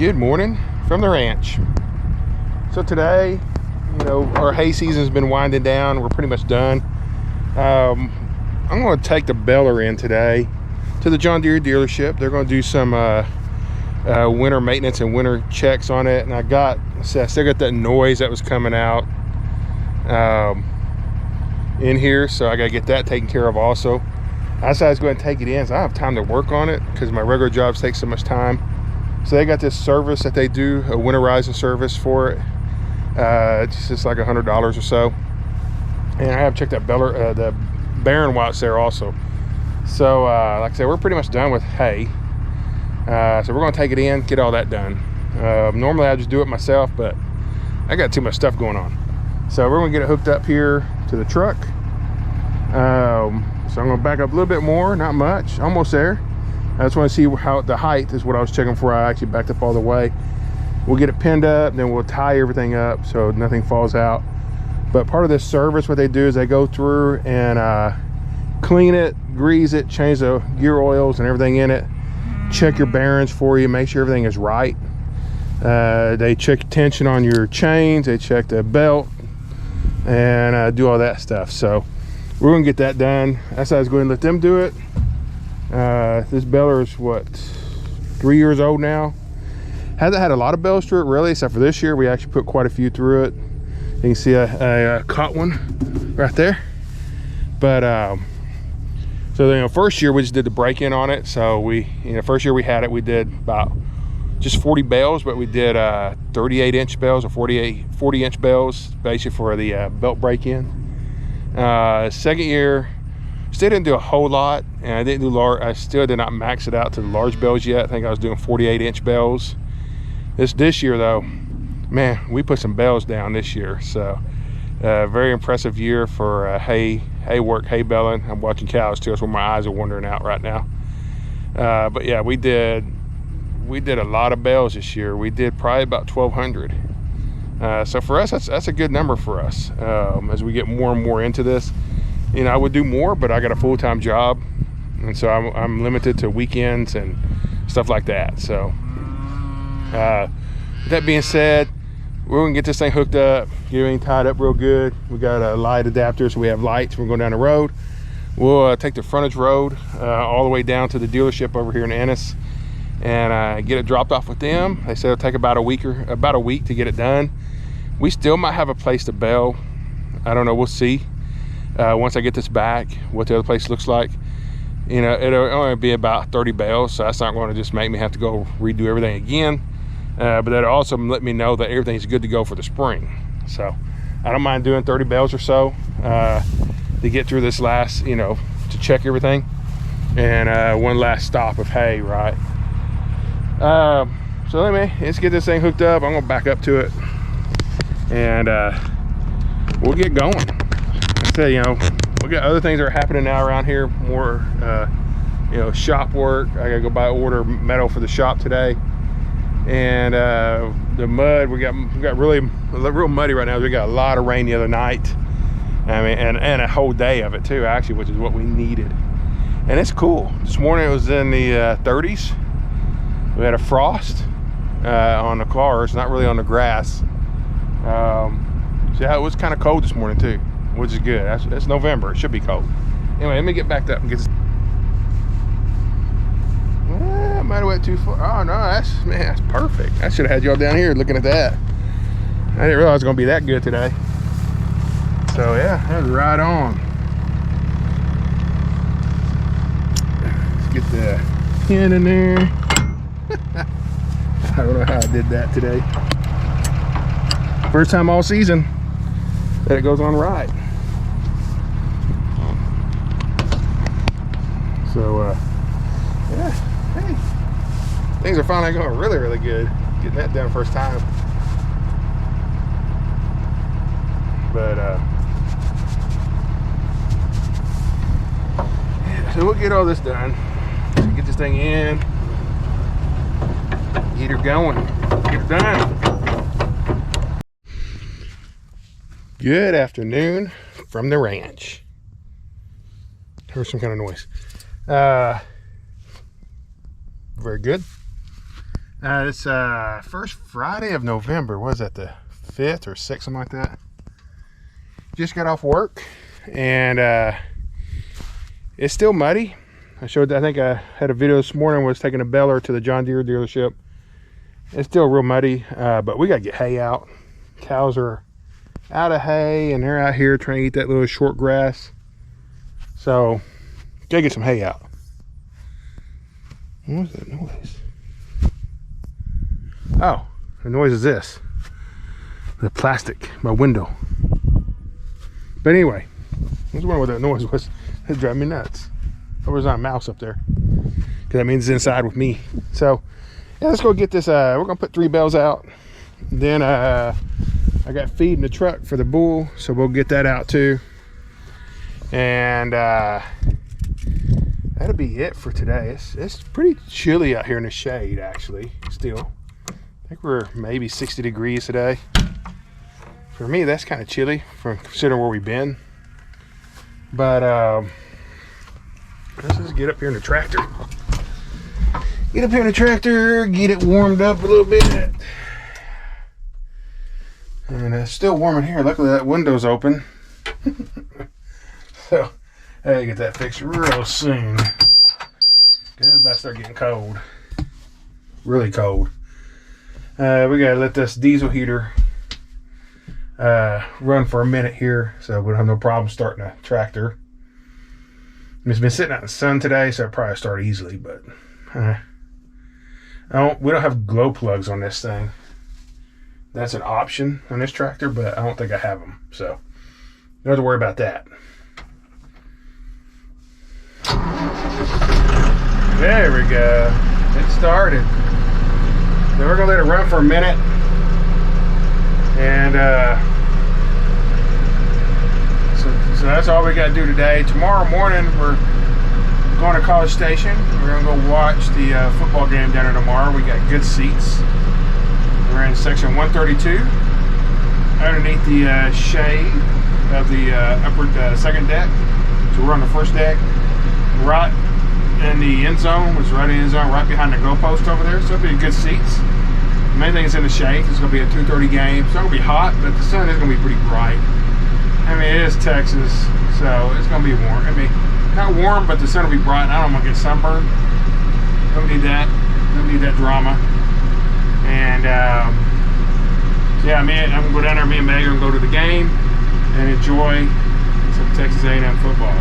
Good morning from the ranch. So today, our hay season's been winding down. We're pretty much done. I'm going to take the Baler in today to the John Deere dealership. They're going to do some winter maintenance and winter checks on it. And I still got that noise that was coming out in here, so I got to get that taken care of also. I decided to go ahead and take it in, so I have time to work on it because my regular jobs take so much time. So they got this service that they do, a winterizing service for it. It's just like $100 or so. And I have checked that Baler, the Barren watts there also. So like I said, we're pretty much done with hay. So we're going to take it in, get all that done. Normally I just do it myself, but I got too much stuff going on. So we're going to get it hooked up here to the truck. So I'm going to back up a little bit more, not much, almost there. I just want to see how the height is what I was checking for. I actually backed up all the way. We'll get it pinned up, then we'll tie everything up so nothing falls out. But part of this service, what they do is they go through and clean it, grease it, change the gear oils and everything in it, check your bearings for you, make sure everything is right. They check tension on your chains, they check the belt, and do all that stuff. So we're gonna get that done. That's how I was going to let them do it. This Baler is what, 3 years old now. Hasn't had a lot of bells through it really, except for this year we actually put quite a few through it. You can see I caught one right there. But so first year we just did the break-in on it. So first year we had it, we did about just 40 bells, but we did 38-inch bells or 40-inch bells basically for the belt break-in. Second year still didn't do a whole lot, and I didn't do large. I still did not max it out to the large bells yet. I think I was doing 48-inch bells. This year though, man, we put some bells down this year. So very impressive year for hay work, hay belling. I'm watching cows too. That's where my eyes are wandering out right now. But yeah, we did a lot of bells this year. We did probably about 1,200. So for us, that's a good number for us. As we get more and more into this, I would do more, but I got a full-time job, and so I'm limited to weekends and stuff like that. So that being said, we're gonna get this thing hooked up, get everything tied up real good. We got a light adapter, so we have lights. We're going down the road. We'll take the frontage road all the way down to the dealership over here in Ennis and get it dropped off with them. They said it'll take about a week to get it done. We still might have a place to bell. I don't know, we'll see. Once I get this back, what the other place looks like. It'll only be about 30 bells, so that's not going to just make me have to go redo everything again. But that'll also let me know that everything's good to go for the spring. So I don't mind doing 30 bells or so to get through this last, to check everything. And one last stop of hay, right? So let's get this thing hooked up. I'm going to back up to it. And we'll get going. So, we got other things that are happening now around here, more shop work. I gotta go order metal for the shop today. And the mud, we got real muddy right now. We got a lot of rain the other night. I mean, and a whole day of it too, actually, which is what we needed. And it's cool. This morning it was in the 30s. We had a frost on the cars, not really on the grass. So yeah, it was kind of cold this morning too, which is good. It's November, it should be cold. Anyway, let me get backed up and get this. Well, I might have went too far. Oh no, that's perfect. I should have had y'all down here looking at that. I didn't realize it was gonna be that good today. So yeah, that was right on. Let's get the pin in there. I don't know how I did that today. First time all season that it goes on right. So yeah, hey, things are finally going really, really good. Getting that done first time. But yeah, so we'll get all this done. Get this thing in, get her going, get it done. Good afternoon from the ranch. Heard some kind of noise. Very good. It's first Friday of November. What is that, the 5th or 6th, something like that? Just got off work, and it's still muddy. I think I had a video this morning, was taking a Baler to the John Deere dealership. It's still real muddy, but we gotta get hay out. Cows are out of hay, and they're out here trying to eat that little short grass. So, gotta get some hay out. What was that noise? Oh, the noise is this. The plastic, my window. But anyway, I was wondering what that noise was. It drove me nuts. There was not a mouse up there, because that means it's inside with me. So, yeah, let's go get this. We're gonna put 3 bales out. Then I got feed in the truck for the bull, so we'll get that out too. And that'll be it for today. It's pretty chilly out here in the shade, actually. Still, I think we're maybe 60 degrees today. For me, that's kind of chilly for considering where we've been. But let's just get up here in the tractor. Get up here in the tractor, get it warmed up a little bit. And it's still warm in here. Luckily that window's open. So I gotta get that fixed real soon. It's about to start getting cold. Really cold. We gotta let this diesel heater run for a minute here, so we don't have no problem starting a tractor. It's been sitting out in the sun today, so it'll probably start easily, but we don't have glow plugs on this thing. That's an option on this tractor, but I don't think I have them, so don't have to worry about that. There we go. It started. So we're gonna let it run for a minute, and so that's all we gotta do today. Tomorrow morning we're going to College Station. We're gonna go watch the football game down there tomorrow. We got good seats. We're in section 132, underneath the shade of the upper second deck. So we're on the first deck, right in the end zone, which is right in the end zone, right behind the goalpost over there. So it'll be good seats. The main thing is in the shade. It's going to be a 2:30 game. It's not going to be hot, but the sun is going to be pretty bright. I mean, it is Texas, so it's going to be warm. I mean, not warm, but the sun will be bright. I don't want to get sunburned. Don't need that. Don't need that drama. And yeah, I'm going to go down there. Me and Meg are going to go to the game and enjoy some Texas A&M football.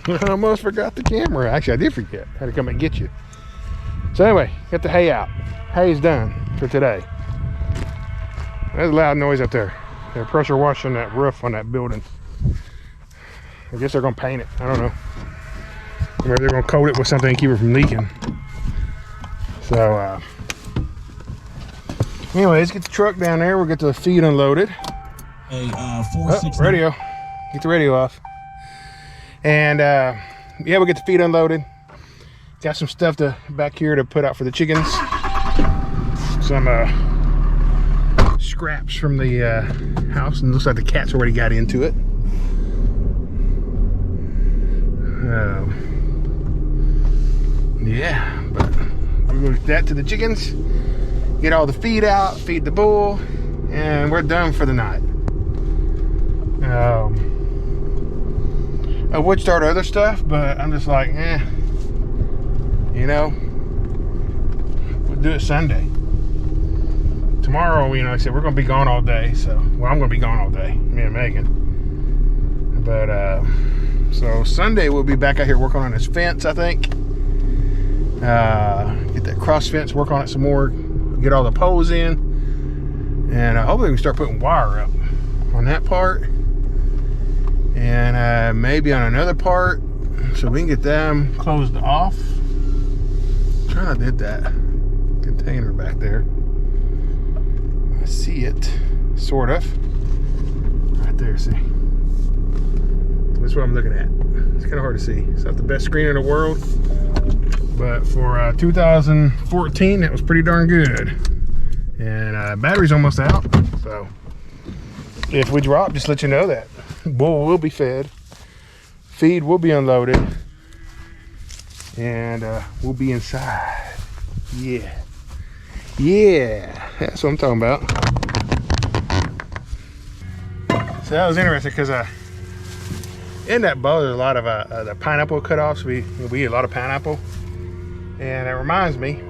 I almost forgot the camera. Actually, I did forget. I had to come and get you. So anyway, get the hay out. Hay's done for today. There's a loud noise up there. They're pressure washing that roof on that building. I guess they're gonna paint it. I don't know. Maybe they're gonna coat it with something to keep it from leaking. So anyway, let's get the truck down there. We'll get the feed unloaded. Hey, radio. Get the radio off. And yeah, we'll get the feed unloaded. Got some stuff back here to put out for the chickens. Some scraps from the house, and looks like the cats already got into it. Yeah, but we're going to do that to the chickens, get all the feed out, feed the bull, and we're done for the night. I would start other stuff, but I'm just like, you know, we'll do it Sunday. Tomorrow, you know, like I said, we're going to be gone all day. So, well, I'm going to be gone all day, me and Megan. But, so Sunday we'll be back out here working on this fence, I think. Get that cross fence, work on it some more, get all the poles in. And hopefully we can start putting wire up on that part. And maybe on another part, so we can get them closed off. I'm trying to did that container back there. I see it, sort of. Right there, see? That's what I'm looking at. It's kind of hard to see. It's not the best screen in the world, but for 2014, it was pretty darn good. And battery's almost out, so if we drop, just let you know that. Bull will be fed, feed will be unloaded, and we'll be inside. Yeah, that's what I'm talking about. So that was interesting because in that bowl there's a lot of the pineapple cutoffs. We eat a lot of pineapple, and it reminds me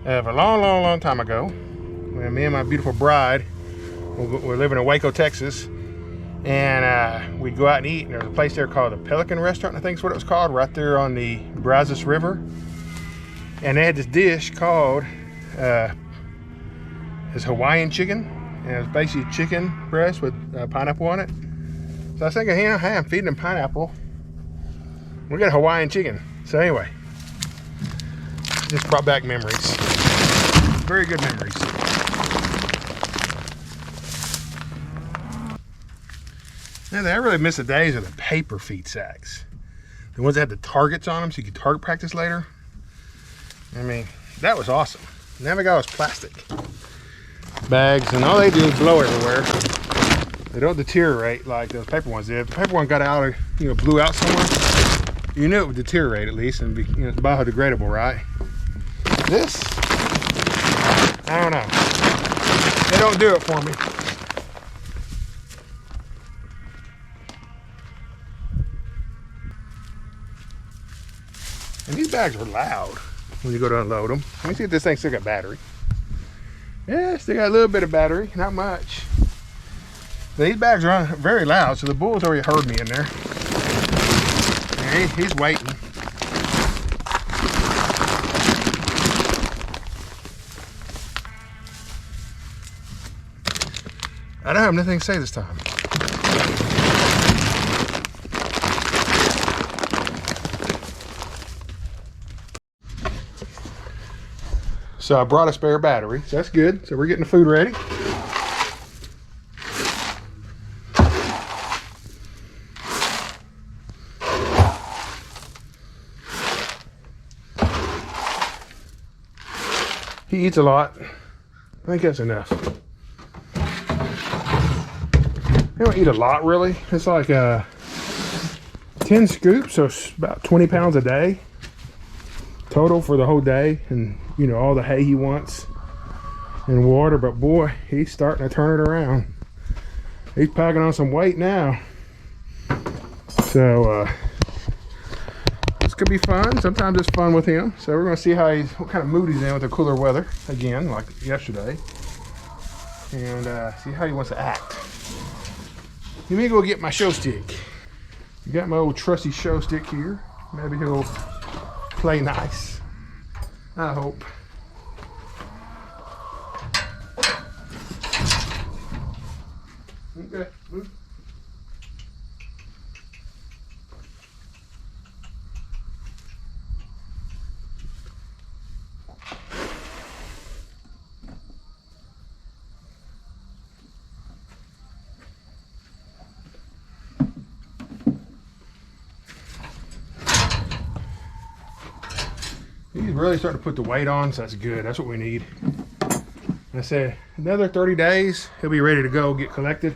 of a long time ago when me and my beautiful bride were living in Waco, Texas. And we'd go out and eat, and there's a place there called the Pelican Restaurant, I think is what it was called, right there on the Brazos River. And they had this dish called this Hawaiian chicken, and it was basically chicken breast with pineapple on it. So I was thinking, hey, I'm feeding them pineapple. We got Hawaiian chicken. So anyway, just brought back memories. Very good memories. Now, I really miss the days of the paper feed sacks. The ones that had the targets on them so you could target practice later. I mean, that was awesome. Now we got those plastic bags, and all they do is blow everywhere. They don't deteriorate like those paper ones did. If the paper one got out or, you know, blew out somewhere, you knew it would deteriorate at least and be, you know, it's biodegradable, right? This, I don't know. They don't do it for me. And these bags are loud when you go to unload them. Let me see if this thing still got battery. Yeah, still got a little bit of battery, not much. These bags are very loud, so the bull's already heard me in there. And he's waiting. I don't have nothing to say this time. So I brought a spare battery, so that's good. So we're getting the food ready. He eats a lot. I think that's enough. He don't eat a lot, really. It's like 10 scoops, so it's about 20 pounds a day total for the whole day, and you know, all the hay he wants and water. But boy, he's starting to turn it around. He's packing on some weight now. So this could be fun. Sometimes it's fun with him. So we're gonna see what kind of mood he's in with the cooler weather again, like yesterday, and see how he wants to act. Let me go get my show stick. Got my old trusty show stick here. Maybe he'll play nice. I hope. Okay, move. He's really starting to put the weight on, so that's good. That's what we need. I said another 30 days, he'll be ready to go, get collected.